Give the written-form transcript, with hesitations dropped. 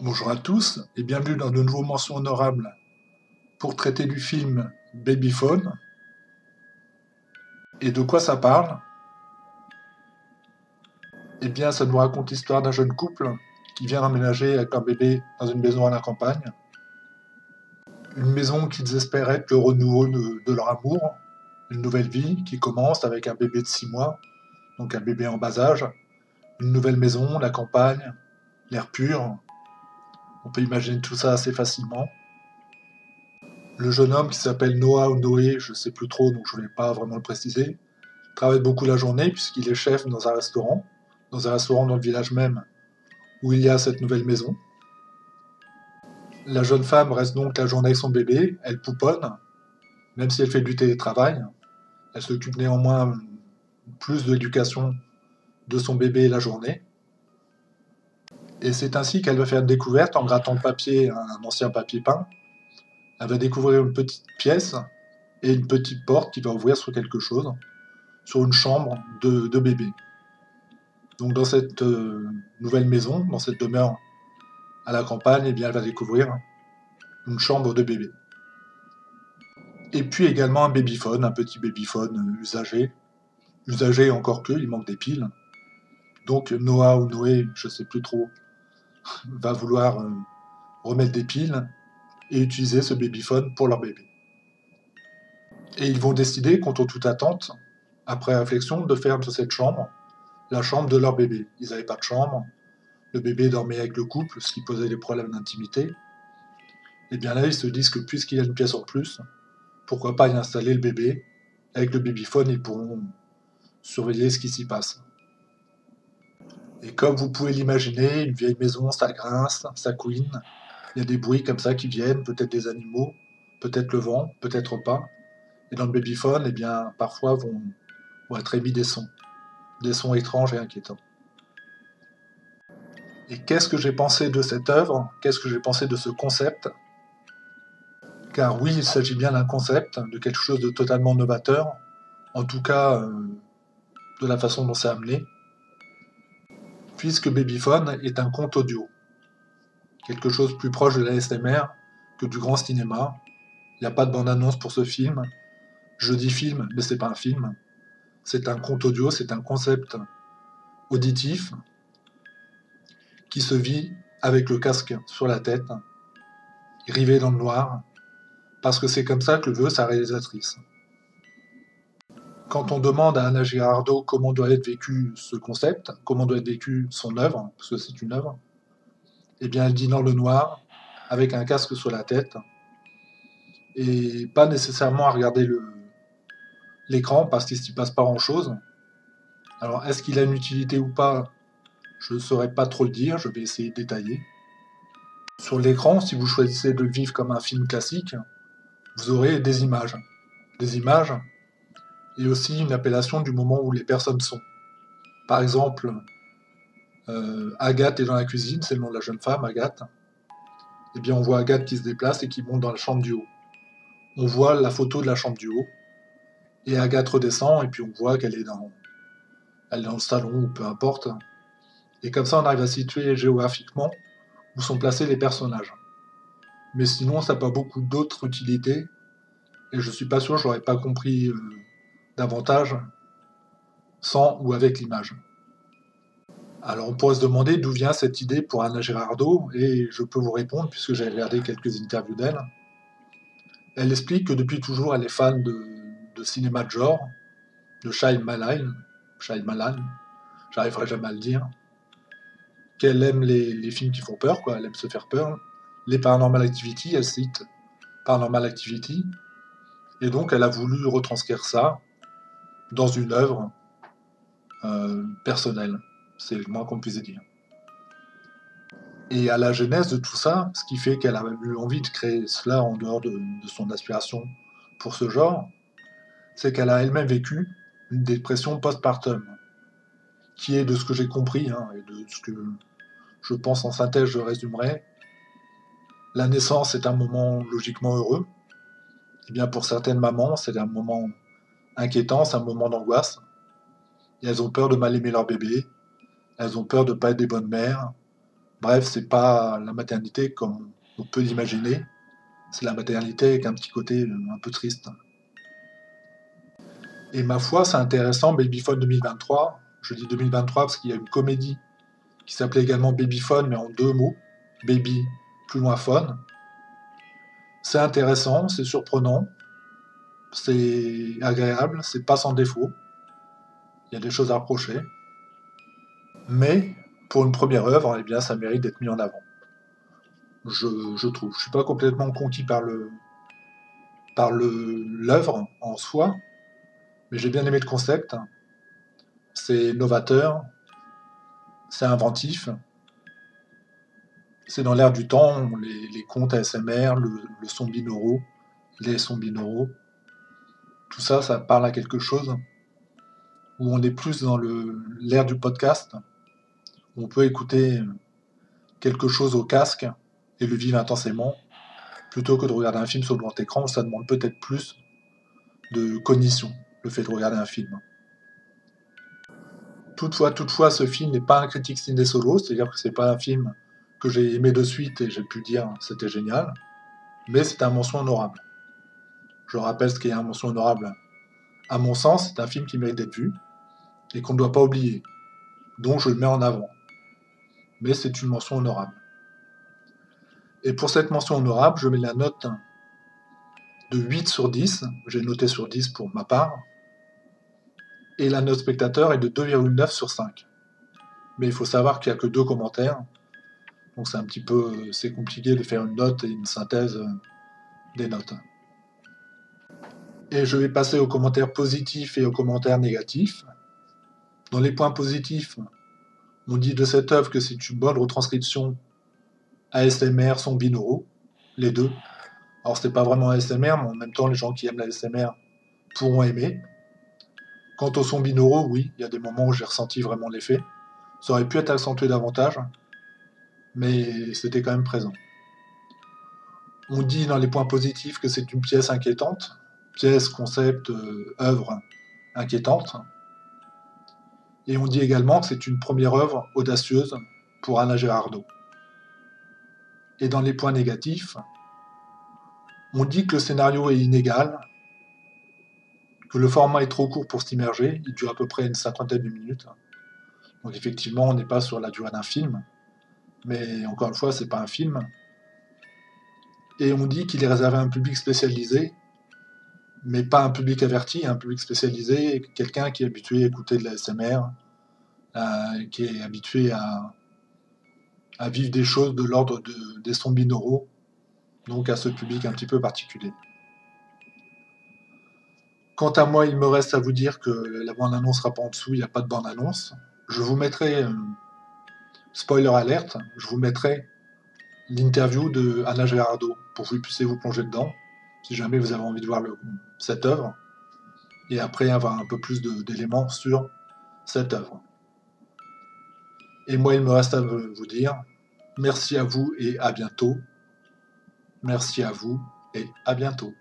Bonjour à tous et bienvenue dans de nouveaux mentions honorables pour traiter du film Babyphone. Et de quoi ça parle? Eh bien, ça nous raconte l'histoire d'un jeune couple qui vient emménager avec leur bébé dans une maison à la campagne. Une maison qu'ils espèrent être le renouveau de leur amour. Une nouvelle vie qui commence avec un bébé de 6 mois, donc un bébé en bas âge. Une nouvelle maison, la campagne, l'air pur. On peut imaginer tout ça assez facilement. Le jeune homme qui s'appelle Noah ou Noé, je ne sais plus trop, donc je ne vais pas vraiment le préciser, travaille beaucoup la journée puisqu'il est chef dans un restaurant dans le village même où il y a cette nouvelle maison. La jeune femme reste donc la journée avec son bébé, elle pouponne, même si elle fait du télétravail. Elle s'occupe néanmoins plus de l'éducation de son bébé la journée. Et c'est ainsi qu'elle va faire une découverte en grattant le papier, un ancien papier peint. Elle va découvrir une petite pièce et une petite porte qui va ouvrir sur quelque chose, sur une chambre de bébé. Donc dans cette nouvelle maison, dans cette demeure à la campagne, eh bien, elle va découvrir une chambre de bébé. Et puis également un babyphone, un petit babyphone usagé encore que, il manque des piles. Donc Noah ou Noé, je ne sais plus trop, va vouloir remettre des piles et utiliser ce babyphone pour leur bébé. Et ils vont décider, contre toute attente, après réflexion, de faire de cette chambre la chambre de leur bébé. Ils n'avaient pas de chambre, le bébé dormait avec le couple, ce qui posait des problèmes d'intimité. Et bien là, ils se disent que puisqu'il y a une pièce en plus, pourquoi pas y installer le bébé. Avec le babyphone, ils pourront surveiller ce qui s'y passe. Et comme vous pouvez l'imaginer, une vieille maison, ça grince, ça couine. Il y a des bruits comme ça qui viennent, peut-être des animaux, peut-être le vent, peut-être pas. Et dans le babyphone, eh bien, parfois vont être émis des sons étranges et inquiétants. Et qu'est-ce que j'ai pensé de cette œuvre? Qu'est-ce que j'ai pensé de ce concept? Car oui, il s'agit bien d'un concept, de quelque chose de totalement novateur, en tout cas de la façon dont c'est amené, puisque Babyphone est un conte audio, quelque chose plus proche de la l'ASMR que du grand cinéma. Il n'y a pas de bande-annonce pour ce film. Je dis film, mais c'est pas un film. C'est un conte audio, c'est un concept auditif qui se vit avec le casque sur la tête, rivé dans le noir, parce que c'est comme ça que le veut sa réalisatrice. Quand on demande à Anna Girardot comment doit être vécu ce concept, comment doit être vécu son œuvre, parce que c'est une œuvre, eh bien elle dit dans le noir, avec un casque sur la tête, et pas nécessairement à regarder l'écran parce qu'il ne s'y passe pas grand-chose. Alors est-ce qu'il a une utilité ou pas? Je ne saurais pas trop le dire, je vais essayer de détailler. Sur l'écran, si vous choisissez de le vivre comme un film classique, vous aurez des images. Des images et aussi une appellation du moment où les personnes sont. Par exemple, Agathe est dans la cuisine, c'est le nom de la jeune femme, Agathe. Eh bien, on voit Agathe qui se déplace et qui monte dans la chambre du haut. On voit la photo de la chambre du haut, et Agathe redescend, et puis on voit elle est dans le salon, ou peu importe. Et comme ça, on arrive à situer géographiquement où sont placés les personnages. Mais sinon, ça n'a pas beaucoup d'autres utilités, et je suis pas sûr, j'aurais pas compris davantage sans ou avec l'image. Alors on pourrait se demander d'où vient cette idée pour Anna Girardot, et je peux vous répondre puisque j'ai regardé quelques interviews d'elle. Elle explique que depuis toujours elle est fan de cinéma de genre, de Shyamalan, j'arriverai jamais à le dire, qu'elle aime les films qui font peur, quoi, elle aime se faire peur. Les Paranormal Activity, elle cite Paranormal Activity, et donc elle a voulu retranscrire ça dans une œuvre personnelle, c'est le moins qu'on puisse dire. Et à la genèse de tout ça, ce qui fait qu'elle a eu envie de créer cela en dehors de son aspiration pour ce genre, c'est qu'elle a elle-même vécu une dépression postpartum, qui est, de ce que j'ai compris, hein, et de ce que je pense en synthèse, je résumerai, la naissance est un moment logiquement heureux, et bien pour certaines mamans, c'est un moment inquiétant, c'est un moment d'angoisse, et elles ont peur de mal aimer leur bébé, elles ont peur de ne pas être des bonnes mères, Bref, c'est pas la maternité comme on peut l'imaginer, c'est la maternité avec un petit côté un peu triste. Et ma foi, c'est intéressant, Babyphone 2023, je dis 2023 parce qu'il y a une comédie qui s'appelait également Babyphone, mais en 2 mots, Baby plus loin Phone. C'est intéressant, c'est surprenant, c'est agréable, c'est pas sans défaut, il y a des choses à reprocher, mais pour une première œuvre, eh bien, ça mérite d'être mis en avant. Je trouve. Je suis pas complètement conquis par l'œuvre en soi, mais j'ai bien aimé le concept. C'est novateur, c'est inventif, c'est dans l'air du temps, les contes ASMR, le son binauraux, les sons binauraux, tout ça, ça parle à quelque chose où on est plus dans l'ère du podcast, où on peut écouter quelque chose au casque et le vivre intensément, plutôt que de regarder un film sur le grand écran, où ça demande peut-être plus de cognition, le fait de regarder un film. Toutefois, ce film n'est pas un critique ciné solo, c'est-à-dire que c'est pas un film que j'ai aimé de suite et j'ai pu dire c'était génial, mais c'est un mention honorable. Je rappelle ce qui est un mention honorable. À mon sens, c'est un film qui mérite d'être vu et qu'on ne doit pas oublier, donc je le mets en avant. Mais c'est une mention honorable. Et pour cette mention honorable, je mets la note de 8 sur 10, j'ai noté sur 10 pour ma part, et la note spectateur est de 2,9 sur 5. Mais il faut savoir qu'il n'y a que 2 commentaires, donc c'est compliqué de faire une note et une synthèse des notes. Et je vais passer aux commentaires positifs et aux commentaires négatifs. Dans les points positifs, on dit de cette œuvre que c'est une bonne retranscription ASMR, son binauraux, les deux. Alors c'est pas vraiment ASMR, mais en même temps les gens qui aiment l'ASMR pourront aimer. Quant aux sons binauraux, oui, il y a des moments où j'ai ressenti vraiment l'effet. Ça aurait pu être accentué davantage, mais c'était quand même présent. On dit dans les points positifs que c'est une pièce inquiétante, pièce, concept, œuvre inquiétante. Et on dit également que c'est une première œuvre audacieuse pour Alain Gérardot. Et dans les points négatifs, on dit que le scénario est inégal, que le format est trop court pour s'immerger, il dure à peu près une cinquantaine de minutes. Donc effectivement, on n'est pas sur la durée d'un film, mais encore une fois, c'est pas un film. Et on dit qu'il est réservé à un public spécialisé, mais pas un public averti, un public spécialisé, quelqu'un qui est habitué à écouter de la SMR, qui est habitué à vivre des choses de l'ordre des sons binauraux, donc à ce public un petit peu particulier. Quant à moi, il me reste à vous dire que la bande-annonce sera pas en dessous, il n'y a pas de bande-annonce. Je vous mettrai, spoiler alerte, je vous mettrai l'interview de Alain Gérardot pour que vous puissiez vous plonger dedans, si jamais vous avez envie de voir cette œuvre, et après avoir un peu plus d'éléments sur cette œuvre. Et moi, il me reste à vous dire merci à vous et à bientôt. Merci à vous et à bientôt.